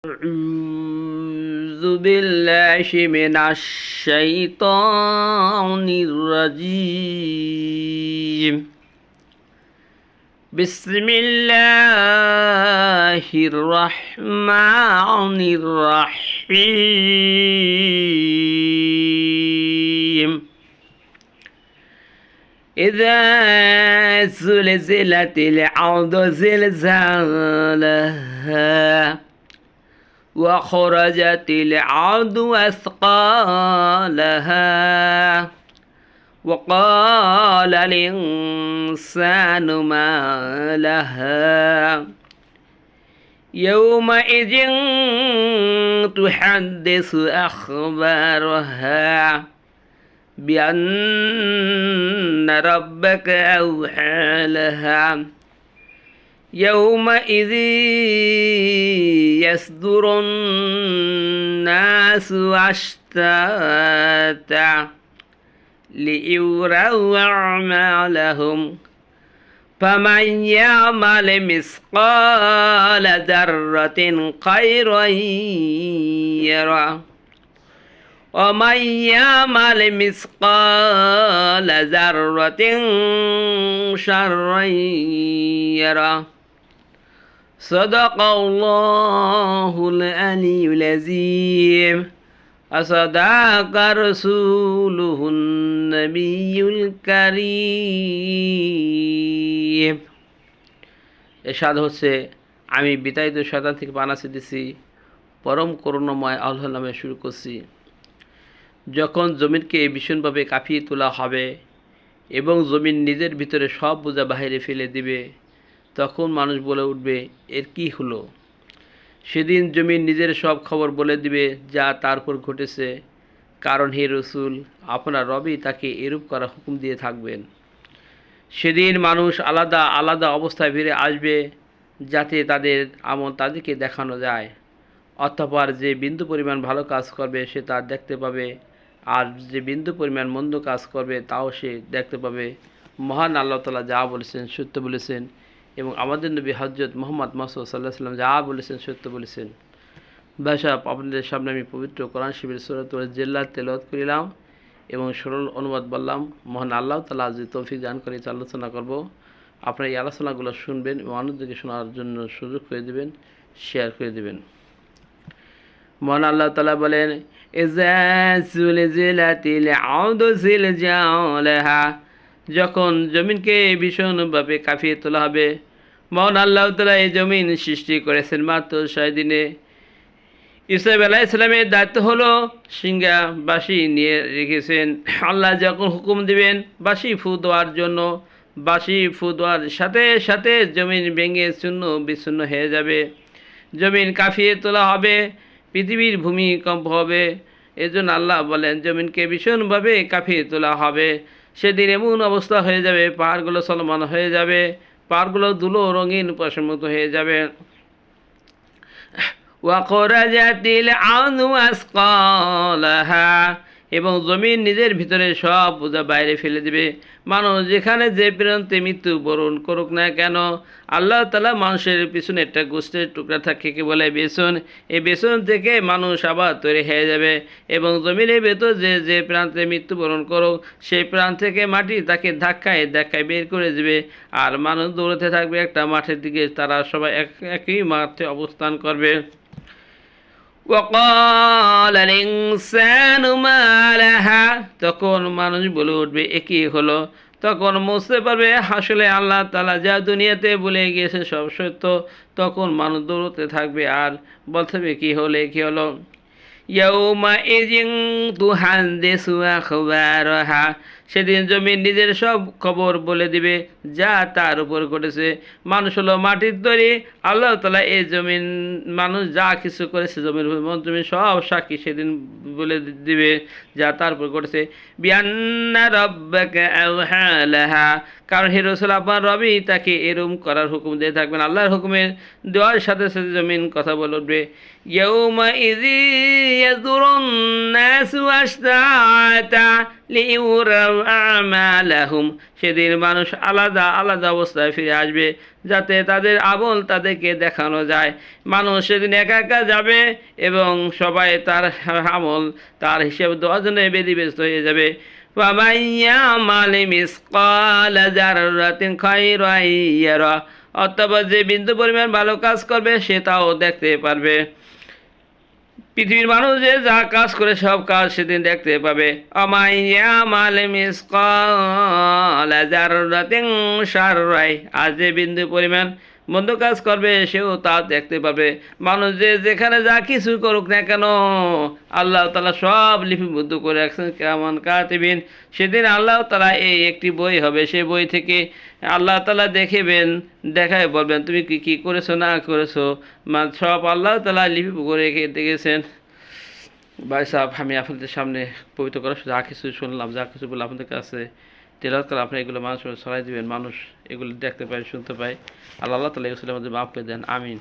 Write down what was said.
أعوذ بالله من الشيطان الرجيم. بسم الله الرحمن الرحيم. إذا زلزلت الأرض زلزالها وخرجت الأرض أثقالها وقال الإنسان ما لها يومئذ تحدث أخبارها بأن ربك أوحى لها يومئذ يصدر الناس أشتاتا ليروا أعمالهم فمن يعمل مثقال ذرة خيرا يره ومن يعمل مثقال ذرة شرا يره صدق الله العلي العظيم وصدق رسوله النبي الكريم। এরশাদ হচ্ছে, আমি বিতাড়িত শয়তান থেকে পানাহ দিছি, পরম করুণাময় আল্লাহর নামে শুরু করছি। যখন জমিনকে ভীষণভাবে কাঁপিয়ে তোলা হবে এবং জমিন নিজের ভিতরে সব বোঝা বাহিরে ফেলে দিবে, তখন মানুষ বলে উঠবে, এর কি হলো? সেদিন জমিন নিজের সব খবর বলে দিবে যা তার উপর ঘটেছে, কারণ হে রসুল, আপনার রবই তাকে এরূপ করার হুকুম দিয়ে থাকবেন। সেদিন মানুষ আলাদা আলাদা অবস্থায় ফিরে আসবে যাতে তাদের আমল তাদেরকে দেখানো যায়। অতঃপর যে বিন্দু পরিমাণ ভালো কাজ করবে সে তা দেখতে পাবে, আর যে বিন্দু পরিমাণ মন্দ কাজ করবে তাও সে দেখতে পাবে। মহান আল্লাহ তাআলা যা বলেছেন সত্য বলেছেন, এবং আমাদের নবী হযরত মুহাম্মদ সাল্লাল্লাহু আলাইহি ওয়াসাল্লাম যা বলেছেন সত্য বলেছেন। ভাইসাব, আপনাদের সামনে আমি পবিত্র কোরআন শরীফের সূরাতুল জিল্লাত তেলাওয়াত করিলাম এবং সরল অনুবাদ বললাম। মহান আল্লাহ তাআলা যদি তৌফিক দান করে আলোচনা করব। আপনারা এই আলোচনাগুলো শুনবেন এবং অন্যদেরকে শোনার জন্য সুযোগ করে দেবেন, শেয়ার করে দেবেন। মহান আল্লাহ তাআলা বলেন, ইযা যুলজিলাতিল আরদু জিলজালাহা, যখন জমিনকে ভীষণভাবে কাঁপিয়ে তোলা হবে। মহান আল্লাহ তাআলা এই জমিন সৃষ্টি করেছেন মাত্র 6 দিনে। ইসরাঈল আলাইহিস সালামের দায়িত্ব হলো সিংহা বাঁশি নিয়ে রেখেছেন। আল্লাহ যখন হুকুম দিবেন বাঁশি ফু দেওয়ার জন্য, বাঁশি ফু দেওয়ার সাথে সাথে জমিন ভেঙে চূর্ণ বিচ্ছিন্ন হয়ে যাবে, জমিন কাঁপিয়ে তোলা হবে, পৃথিবীর ভূমিকম্প হবে। এজন্য আল্লাহ বলেন জমিনকে ভীষণভাবে কাঁপিয়ে তোলা হবে। সেদিন এমন অবস্থা হয়ে যাবে, পাহাড়গুলো চলমান হয়ে যাবে, পাহাড়গুলো ধুলো রঙিন পশমুক্ত হয়ে যাবে। ওয়াখরাজাতিল আরদু আসকালাহা, এবং জমিন নিজের ভিতরে সব বোঝা বাইরে ফেলে দিবে। মানুষ যেখানে যে প্রান্তে মৃত্যু বরণ করুক না কেন, আল্লাহ তাআলা মানুষের পিছনে একটা গোষ্ঠের টুকরা থাকে, কে বলে বেসন। এই বেসন থেকে মানুষ আবার তৈরি হয়ে যাবে, এবং জমিনের ভেতর যে যে প্রান্তে মৃত্যুবরণ করুক সেই প্রান্ত থেকে মাটি তাকে ধাক্কায় ধাক্কায় বের করে দেবে, আর মানুষ দৌড়াতে থাকবে একটা মাঠের দিকে। তারা সবাই একই মাঠে অবস্থান করবে। وقال الإنسان ما لها, তখন মানুষ বলে উঠবে এ কি হলো? তখন বুঝতে পারবে আসলে আল্লাহ তাআলা যা দুনিয়াতে বলে গিয়েছে সব সত্য। তখন মানুষ দৌড়তে থাকবে আর বলতে হবে কি হলো। ইয়াউমাইযিন তুহাদ্দিসু আখবারাহা, সেদিন জমিন নিজের সব খবর বলে দিবে যা তার উপর ঘটেছে। মানুষ হলো মাটির তৈরি, আল্লাহ তাআলা এই জমিন মানুষ যা কিছু করেছে জমিন সব সাক্ষী সেদিন বলে দিবে যা তার উপর ঘটেছে। বিআন্না রাব্বাকা আওহা লাহা, কারণ হে রাসূল আপনার রবই তাকে এরম করার হুকুম দিয়ে থাকবেন। আল্লাহর হুকুমের দেওয়ার সাথে সাথে জমিন কথা বলে উঠবে। ইয়াউমাইযি ইয়াযুরুন নাসু আশতাআতা, লিইউরাউ আমালাহুম, সেদিন মানুষ আলাদা আলাদা অবস্থায় ফিরে আসবে যাতে তাদের আমল তাদেরকে দেখানো যায়। মানুষ সেদিন একা একা যাবে এবং সবাই তার আমল তার হিসেব দেওয়ার জন্য ব্যতিব্যস্ত হয়ে যাবে। وَمَن يَعْمَلْ مِثْقَالَ ذَرَّةٍ خَيْرًا يَرَهُ, অথবা যে বিন্দু পরিমাণ ভালো কাজ করবে সে তাও দেখতে পারবে। পৃথিবীর মানুষ যে যা কাজ করে সব কাজ সেদিন দেখতে পাবে। وَمَن يَعْمَلْ مِثْقَالَ ذَرَّةٍ شَرًّا, আর যে বিন্দু পরিমাণ মন্দ কাজ করবে সেও তা দেখতে পাবে। মানুষ যে যেখানে যা কিছু করুক না কেন আল্লাহ তাআলা সব লিপিবদ্ধ করে রাখছেন কিরামান কাতিবিন। সেদিন আল্লাহ তাআলা এই একটি বই হবে, সেই বই থেকে আল্লাহ তাআলা দেখাবেন, দেখায় বলবেন তুমি কি কি করেছো না করেছো, সব আল্লাহ তাআলা লিপি করে রেখে দেখেছেন। ভাই সাহেব, আমি আপনাদের সামনে পবিত্র করা যা কিছু শুনলাম, যা কিছু বললাম আপনাদের কাছে তেলাওয়াত করে আপনি এগুলো মানুষ ছড়াই দিবেন, মানুষ এগুলো দেখতে পায়, শুনতে পায়। আল্লাহ তাআলা এগুলো আমাদের মাফ করে দেন, আমিন।